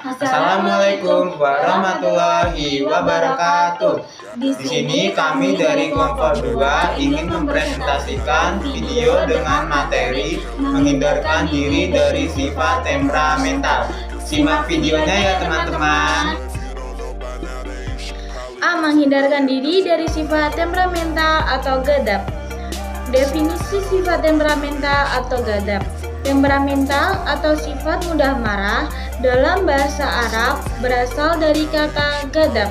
Assalamualaikum warahmatullahi wabarakatuh. Di sini kami dari kelompok 2 ingin mempresentasikan video dengan materi menghindarkan diri dari sifat temperamental. Simak videonya ya teman-teman. A. Menghindarkan diri dari sifat temperamental atau gadap. Definisi sifat temperamental atau gadap. Temperamental atau sifat mudah marah dalam bahasa Arab berasal dari kata gadab.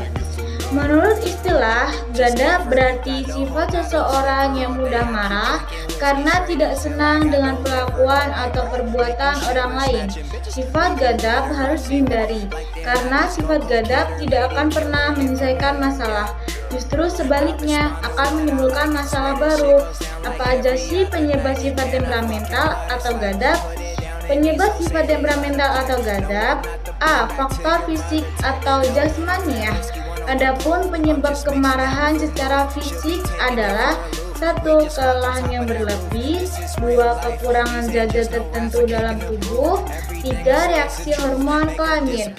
Menurut istilah, gadab berarti sifat seseorang yang mudah marah karena tidak senang dengan perlakuan atau perbuatan orang lain. Sifat gadab harus dihindari karena sifat gadab tidak akan pernah menyelesaikan masalah. Justru sebaliknya akan menimbulkan masalah baru. Apa aja sih penyebab sifat temperamental atau gadab? Penyebab sifat temperamental atau gadab: A. Faktor fisik atau jasmaniah. Adapun penyebab kemarahan secara fisik adalah 1. Kelelahan yang berlebih, 2. Kekurangan zat tertentu dalam tubuh, 3. Reaksi hormon kelamin.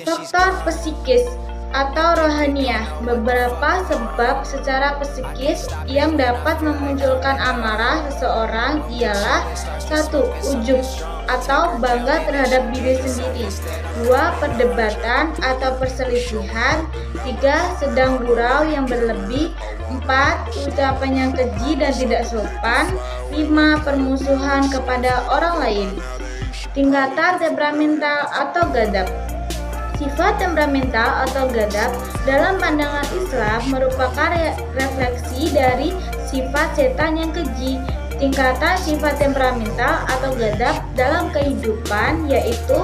Faktor psikis atau rohaniah. Beberapa sebab secara psikis yang dapat memunculkan amarah seseorang ialah 1. Ujub atau bangga terhadap diri sendiri, 2. Perdebatan atau perselisihan, 3. Sedang gurau yang berlebih, 4. Ucapan yang keji dan tidak sopan, 5. Permusuhan kepada orang lain. Tingkatan temperamental atau gadab. Sifat temperamental atau gadab dalam pandangan Islam merupakan refleksi dari sifat setan yang keji. Tingkatan sifat temperamental atau gadab dalam kehidupan yaitu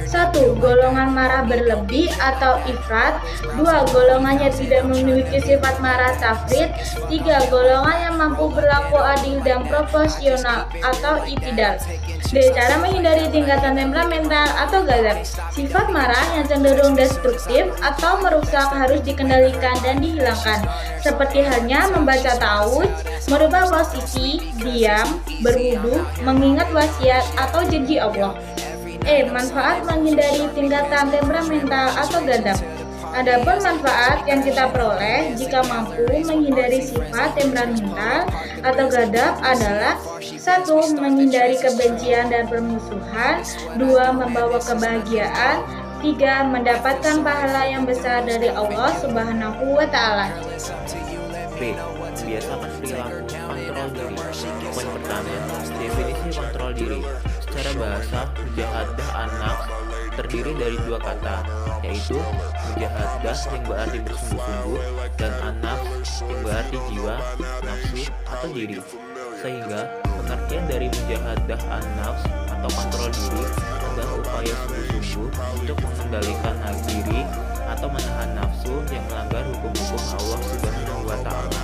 1. Golongan marah berlebih atau ifrat, 2. Golongannya tidak memiliki sifat marah tafrit, 3. Golongan yang mampu berlaku adil dan proporsional atau itidal. Cara menghindari tingkatan temperamental atau gadab. Sifat marah yang cenderung destruktif atau merusak harus dikendalikan dan dihilangkan, seperti halnya membaca ta'awudz, merubah posisi, diam, berwudu, mengingat wasiat atau janji Allah. Manfaat menghindari tingkatan temperamental atau gadab. Adapun manfaat yang kita peroleh jika mampu menghindari sifat temperamental atau gadab adalah 1. Menghindari kebencian dan permusuhan, 2. Membawa kebahagiaan, 3. Mendapatkan pahala yang besar dari Allah Subhanahu wa Ta'ala. B. Membiasakan perilaku kontrol diri. Poin pertama, definisi kontrol diri. Secara bahasa, mujahadah an-nafs terdiri dari dua kata, yaitu mujahadah yang berarti bersungguh-sungguh dan an-nafs yang berarti jiwa, nafsu, atau diri. Sehingga pengertian dari mujahadah an-nafs atau kontrol diri adalah upaya sungguh-sungguh untuk mengendalikan diri atau menahan nafsu yang melanggar hukum-hukum Allah Subhanahu wa Ta'ala.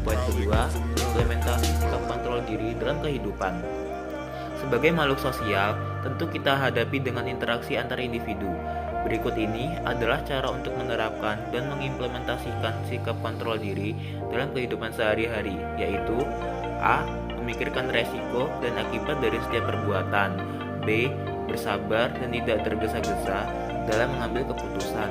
Poin kedua, implementasi sikap kontrol diri dalam kehidupan. Sebagai makhluk sosial, tentu kita hadapi dengan interaksi antar individu. Berikut ini adalah cara untuk menerapkan dan mengimplementasikan sikap kontrol diri dalam kehidupan sehari-hari, yaitu A. Memikirkan resiko dan akibat dari setiap perbuatan, B. Bersabar dan tidak tergesa-gesa dalam mengambil keputusan,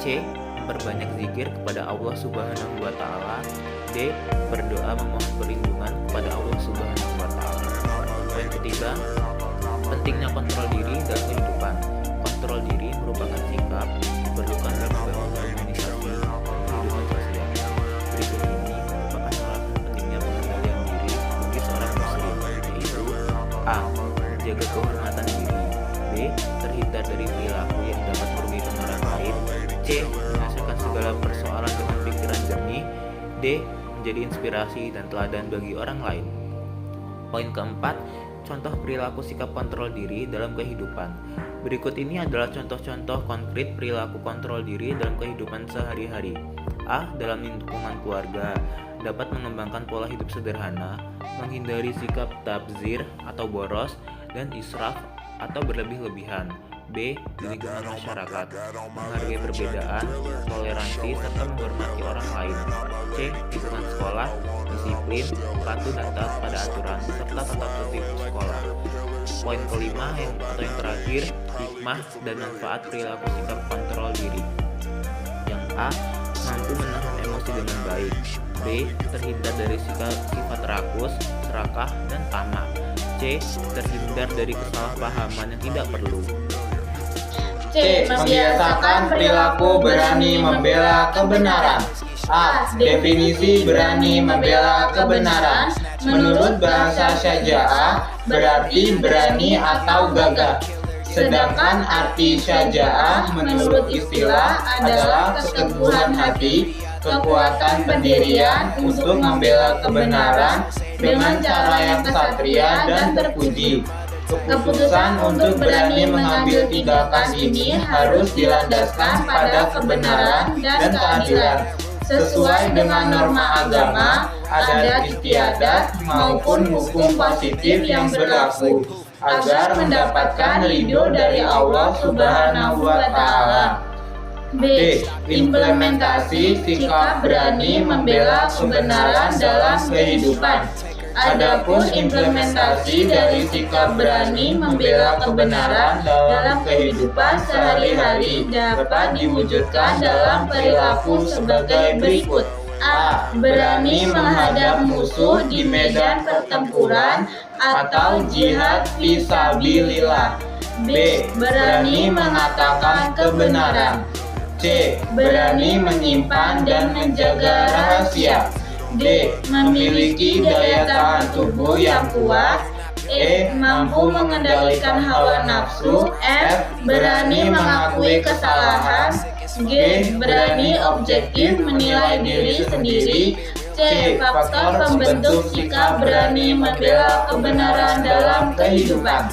C. Memperbanyak zikir kepada Allah Subhanahu wa Ta'ala, D. Berdoa memohon perlindungan kepada Allah Subhanahu wa Ta'ala. Poin ketiga, pentingnya kontrol diri dalam kehidupan. Kontrol diri merupakan sikap diperlukan dalam membangun harmonisasi kehidupan sosial. Berikut ini merupakan alasan pentingnya pengendalian diri bagi seorang muslim, yaitu A. Menjaga kehormatan diri, B. Terhindar dari perilaku yang dapat merugikan orang lain, C. Menyelesaikan segala persoalan dengan pikiran jernih, D. Menjadi inspirasi dan teladan bagi orang lain. Poin keempat, contoh perilaku sikap kontrol diri dalam kehidupan. Berikut ini adalah contoh-contoh konkret perilaku kontrol diri dalam kehidupan sehari-hari. A. Dalam lingkungan keluarga, dapat mengembangkan pola hidup sederhana, menghindari sikap tabzir atau boros, dan israf atau berlebih-lebihan. B. Di lingkungan masyarakat, menghargai perbedaan, toleransi, serta menghormati orang lain. C. Lingkungan sekolah, disiplin, patuh dan taat pada aturan, serta tata tertib sekolah. Poin kelima atau yang terakhir, hikmah dan manfaat perilaku sikap kontrol diri. Yang A, mampu menahan emosi dengan baik. B, terhindar dari sifat rakus, serakah, dan tamak. C, terhindar dari kesalahpahaman yang tidak perlu. C. Membiasakan perilaku berani membela kebenaran. A. Definisi berani membela kebenaran menurut bahasa Syaja'ah berarti berani atau gagah. Sedangkan arti Syaja'ah menurut istilah adalah keteguhan hati, kekuatan pendirian untuk membela kebenaran dengan cara yang ksatria dan terpuji. Keputusan untuk berani mengambil tindakan ini harus dilandaskan pada kebenaran dan keadilan, sesuai dengan norma agama, adat istiadat maupun hukum positif yang berlaku, agar mendapatkan ridho dari Allah Subhanahu wa Ta'ala. B. Implementasi sikap berani membela kebenaran dalam kehidupan. Adapun implementasi dari sikap berani membela kebenaran dalam kehidupan sehari-hari dapat diwujudkan dalam perilaku sebagai berikut. A. Berani menghadap musuh di medan pertempuran atau jihad fisabilillah. B. Berani mengatakan kebenaran. C. Berani menyimpan dan menjaga rahasia. D. Memiliki daya tahan tubuh yang kuat. E. Mampu mengendalikan hawa nafsu. F. Berani mengakui kesalahan. G. Berani objektif menilai diri sendiri. C. Faktor pembentuk sikap berani membela kebenaran dalam kehidupan.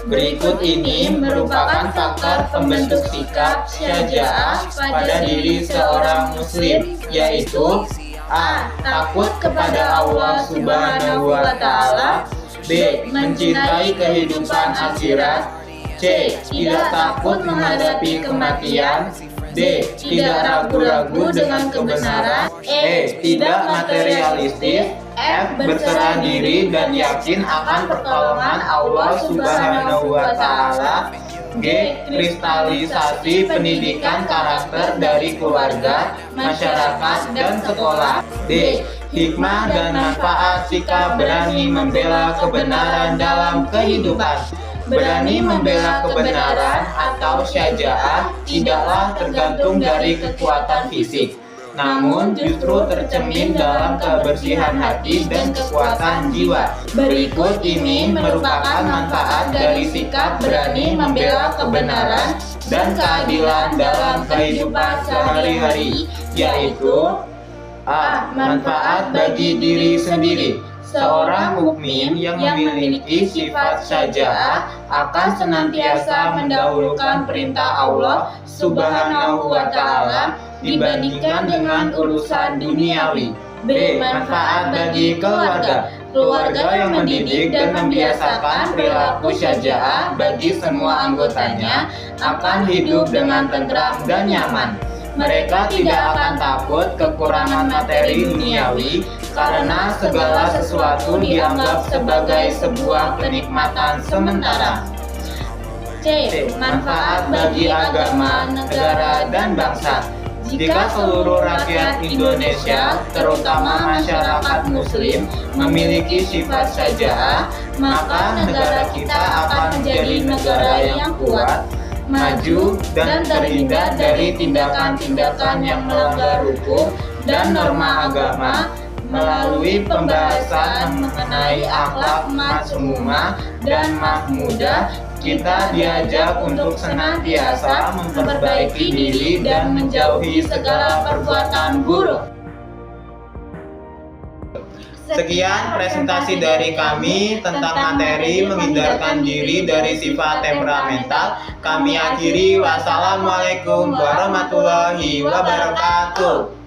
Berikut ini merupakan faktor pembentuk sikap Syaja'ah pada diri seorang muslim, yaitu A. Takut kepada Allah Subhanahu wa Ta'ala. B. Mencintai kehidupan akhirat. C. Tidak takut menghadapi kematian. D. Tidak ragu-ragu dengan kebenaran. E. Tidak materialistis. F. Berserah diri dan yakin akan pertolongan Allah Subhanahu wa Ta'ala. G. Kristalisasi pendidikan karakter dari keluarga, masyarakat, dan sekolah. D. Hikmah dan manfaat sikap berani membela kebenaran dalam kehidupan. Berani membela kebenaran atau Syaja'ah tidaklah tergantung dari kekuatan fisik, namun justru tercermin dalam kebersihan hati dan kekuatan jiwa. Berikut ini merupakan manfaat dari sikap berani membela kebenaran dan keadilan dalam kehidupan sehari-hari, yaitu A. Manfaat bagi diri sendiri. Seorang mukmin yang memiliki sifat Syaja'ah akan senantiasa mendahulukan perintah Allah Subhanahu wa Ta'ala dibandingkan dengan urusan duniawi. B. Manfaat bagi keluarga. Keluarga yang mendidik dan membiasakan perilaku Syaja'ah bagi semua anggotanya akan hidup dengan tentram dan nyaman. Mereka tidak akan takut kekurangan materi duniawi karena segala sesuatu dianggap sebagai sebuah kenikmatan sementara. C. Manfaat bagi agama, negara, dan bangsa. Jika seluruh rakyat Indonesia, terutama masyarakat Muslim, memiliki sifat Syaja'ah, maka negara kita akan menjadi negara yang kuat, maju, dan terhindar dari tindakan-tindakan yang melanggar hukum dan norma agama. Melalui pembahasan mengenai akhlak ma'sumah dan mahmudah, kita diajak untuk senantiasa memperbaiki diri dan menjauhi segala perbuatan buruk. Sekian presentasi dari kami tentang materi menghindarkan diri dari sifat temperamental. Kami akhiri. Wassalamualaikum warahmatullahi wabarakatuh.